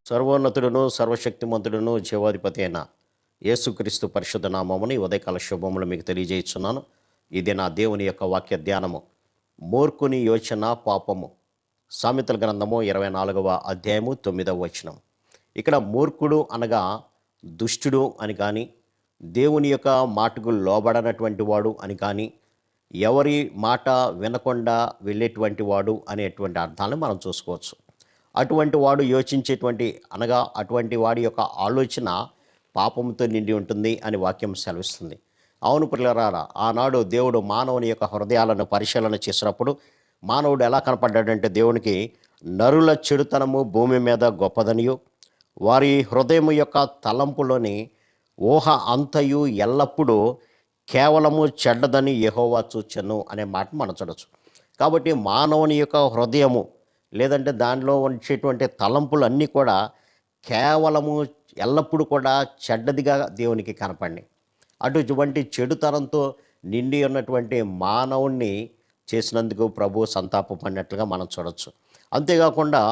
సర్వోన్నతుడును సర్వశక్తిమంతుడును జీవాధిపతి అయిన యేసుక్రీస్తు పరిశుద్ధ నామముని ఉదయకాల శుభములు మీకు తెలియజేస్తున్నాను. ఇది నా దేవుని యొక్క వాక్య ధ్యానము. మూర్ఖుని యోచన పాపము. సామెతల గ్రంథము 24వ అధ్యాయము 9వ వచనం. ఇక్కడ మూర్ఖుడు అనగా దుష్టుడు అని కానీ, దేవుని యొక్క మాటకు లోబడనటువంటి వాడు అని కానీ, ఎవరి మాట వినకుండా వెళ్ళేటువంటి వాడు అనేటువంటి అర్థాలను మనం చూసుకోవచ్చు. అటువంటి వాడు యోచించేటువంటి అనగా అటువంటి వాడి యొక్క ఆలోచన పాపంతో నిండి ఉంటుంది అని వాక్యం సెలవిస్తుంది. అవును ప్రియులారా, ఆనాడు దేవుడు మానవుని యొక్క హృదయాలను పరిశీలన చేసినప్పుడు మానవుడు ఎలా కనపడ్డాడంటే, దేవునికి నరుల చెడుతనము భూమి మీద గొప్పదనియు, వారి హృదయం యొక్క తలంపులోని ఊహ అంతయు ఎల్లప్పుడూ కేవలము చెడ్డదని యెహోవా చూచెను అనే మాట మనం చూడవచ్చు. కాబట్టి మానవుని యొక్క హృదయము లేదంటే దానిలో ఉంచేటువంటి తలంపులు అన్నీ కూడా కేవలము ఎల్లప్పుడూ కూడా చెడ్డదిగా దేవునికి కనపడినాయి. అటువంటి చెడుతనంతో నిండి ఉన్నటువంటి మానవుణ్ణి చేసినందుకు ప్రభు సంతాపపడినట్లుగా మనం చూడవచ్చు. అంతేకాకుండా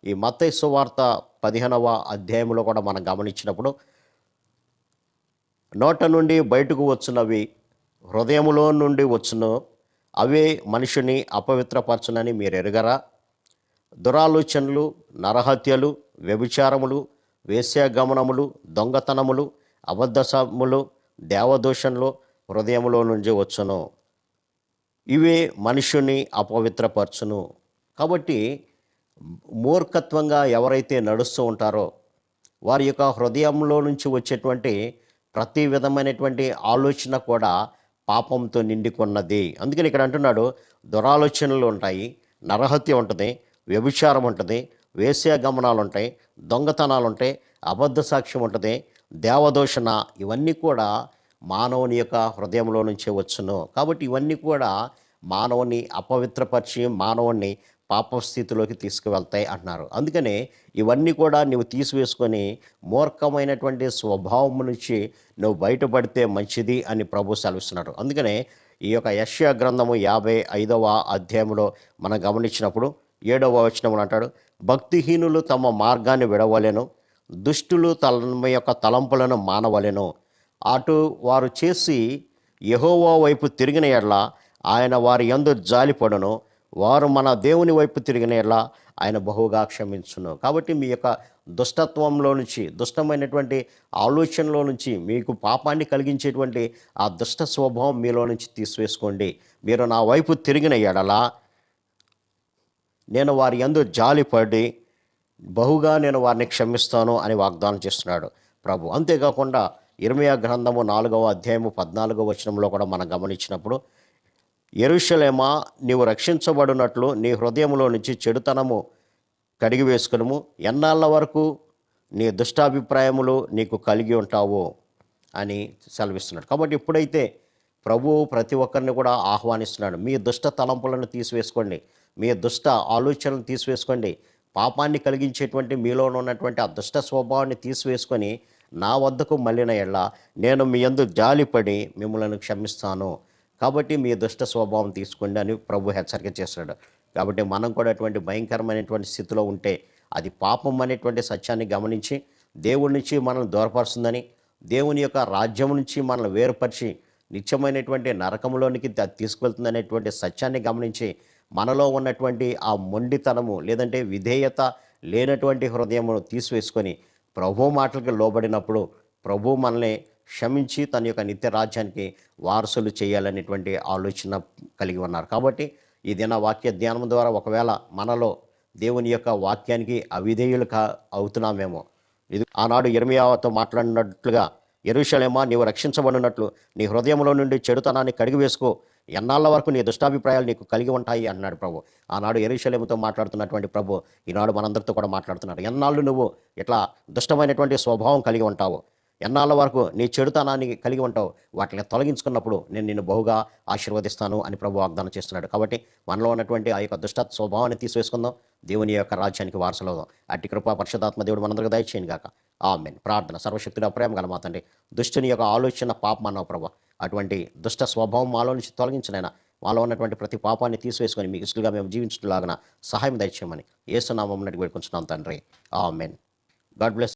ఈ మత్తయి సువార్త 15వ అధ్యాయంలో కూడా మనం గమనించినప్పుడు, నోట నుండి బయటకు వచ్చినవి హృదయములో నుండి వచ్చును, అవే మనిషిని అపవిత్రపరచునని మీరు ఎరుగరా? దురాలోచనలు, నరహత్యలు, వ్యభిచారములు, వేశ్యాగమనములు, దొంగతనములు, అబద్ధములు, దేవదూషణలు హృదయములో నుంచి వచ్చును, ఇవే మనుషుని అపవిత్రపరచును. కాబట్టి మూర్ఖత్వంగా ఎవరైతే నడుస్తూ ఉంటారో వారి యొక్క హృదయంలో నుంచి వచ్చేటువంటి ప్రతి విధమైనటువంటి ఆలోచన కూడా పాపంతో నిండుకున్నది. అందుకని ఇక్కడ అంటున్నాడు, దురాలోచనలు ఉంటాయి, నరహత్య ఉంటుంది, వ్యభిచారం ఉంటుంది, వేశ్యాగమనాలు ఉంటాయి, దొంగతనాలు ఉంటాయి, అబద్ధ సాక్ష్యం ఉంటుంది, దేవదూషణ, ఇవన్నీ కూడా మానవుని యొక్క హృదయంలో నుంచే వచ్చును. కాబట్టి ఇవన్నీ కూడా మానవుని అపవిత్రపరిచి మానవుని పాపస్థితిలోకి తీసుకువెళ్తాయి అంటున్నారు. అందుకనే ఇవన్నీ కూడా నువ్వు తీసివేసుకొని మూర్ఖమైనటువంటి స్వభావం నుంచి నువ్వు బయటపడితే మంచిది అని ప్రభు సెలవిస్తున్నాడు. అందుకనే ఈ యొక్క యెషయా గ్రంథము 55వ అధ్యాయంలో మనం గమనించినప్పుడు 7వ వచనములు అంటాడు, భక్తిహీనులు తమ మార్గాన్ని విడవలెను, దుష్టులు తమ యొక్క తలంపులను మానవలెను. అటు వారు చేసి యెహోవా వైపు తిరిగిన ఎడల ఆయన వారి యందు జాలిపడును, వారు మన దేవుని వైపు తిరిగిన ఎడల ఆయన బహుగా క్షమించును. కాబట్టి మీ యొక్క దుష్టత్వంలో నుంచి, దుష్టమైనటువంటి ఆలోచనలో నుంచి, మీకు పాపాన్ని కలిగించేటువంటి ఆ దుష్ట స్వభావం మీలో నుంచి తీసివేసుకోండి. మీరు నా వైపు తిరిగిన ఎడల నేను వారి యందు జాలిపడి బహుగా నేను వారిని క్షమిస్తాను అని వాగ్దానం చేస్తున్నాడు ప్రభు. అంతేకాకుండా ఇర్మీయా గ్రంథము 4వ అధ్యాయము 14వ వచనంలో కూడా మనం గమనించినప్పుడు, యెరూషలేమా, నీవు రక్షించబడినట్లు నీ హృదయంలో నుంచి చెడుతనము కడిగి వేసుకును, ఎన్నాళ్ళ వరకు నీ దుష్టాభిప్రాయములు నీకు కలిగి ఉంటావు అని సెలవిస్తున్నాడు. కాబట్టి ఇప్పుడైతే ప్రభువు ప్రతి ఒక్కరిని కూడా ఆహ్వానిస్తున్నాడు, మీ దుష్ట తలంపులను తీసివేసుకోండి, మీ దుష్ట ఆలోచనలను తీసివేసుకోండి, పాపాన్ని కలిగించేటువంటి మీలో ఉన్నటువంటి ఆ దుష్ట స్వభావాన్ని తీసివేసుకొని నా వద్దకు మళ్ళిన ఎడల నేను మీ యందు జాలిపడి మిమ్మల్ని క్షమిస్తాను. కాబట్టి మీ దుష్ట స్వభావం తీసుకోండి అని ప్రభు హెచ్చరిక చేస్తున్నాడు. కాబట్టి మనం కూడా అటువంటి భయంకరమైనటువంటి స్థితిలో ఉంటే అది పాపం అనేటువంటి సత్యాన్ని గమనించి దేవుడి నుంచి మనల్ని దూరపరుస్తుందని, దేవుని యొక్క రాజ్యం నుంచి మనల్ని వేరుపరిచి నిత్యమైనటువంటి నరకంలోనికి తీసుకువెళ్తుందనేటువంటి సత్యాన్ని గమనించి మనలో ఉన్నటువంటి ఆ మొండితనము లేదంటే విధేయత లేనటువంటి హృదయమును తీసివేసుకొని ప్రభు మాటలకు లోబడినప్పుడు ప్రభు మనల్ని క్షమించి తన యొక్క నిత్య రాజ్యానికి వారసులు చేయాలనేటువంటి ఆలోచన కలిగి ఉన్నారు. కాబట్టి ఈ దిన వాక్య ధ్యానం ద్వారా ఒకవేళ మనలో దేవుని యొక్క వాక్యానికి అవిధేయులు అవుతున్నామేమో, ఇది ఆనాడు ఇర్మీయాతో మాట్లాడినట్లుగా, యెరూషలేమా, నీవు రక్షించబడినట్లు నీ హృదయంలో నుండి చెడుతనాన్ని కడిగి వేసుకో, ఎన్నాళ్ళ వరకు నీ దుష్టాభిప్రాయాలు నీకు కలిగి ఉంటాయి అన్నాడు ప్రభు. ఆనాడు యెరూషలేముతో మాట్లాడుతున్నటువంటి ప్రభు ఈనాడు మనందరితో కూడా మాట్లాడుతున్నాడు. ఎన్నాళ్ళు నువ్వు ఇట్లా దుష్టమైనటువంటి స్వభావం కలిగి ఉంటావు, ఎన్నాళ్ళ వరకు నీ చెడుతనాన్ని కలిగి ఉంటావు, వాటిని తొలగించుకున్నప్పుడు నేను నిన్ను బహుగా ఆశీర్వదిస్తాను అని ప్రభు వాగ్దానం చేస్తున్నాడు. కాబట్టి మనలో ఉన్నటువంటి ఆ యొక్క దుష్ట స్వభావాన్ని తీసివేసుకుందాం, దేవుని యొక్క రాజ్యానికి వారసులవుదాం. అట్టి కృపా పరిశుద్ధాత్మ దేవుడు మనందరికీ దయచేయను గాక. ఆమేన్. ప్రార్థన. సర్వశక్తుడా, ప్రేమ గల మా తండ్రి, దుష్టుని యొక్క ఆలోచన పాపం అన్నావు ప్రభు, అటువంటి దుష్ట స్వభావం మాలో నుంచి తొలగించినైనా మాలో ఉన్నటువంటి ప్రతి పాపాన్ని తీసివేసుకొని మీకు ఇష్టలుగా మేము జీవించలాగిన సహాయం దయచేయమని యేసు నామమున అడిగి వేడుకుంటున్నాం తండ్రి. ఆమేన్. God bless.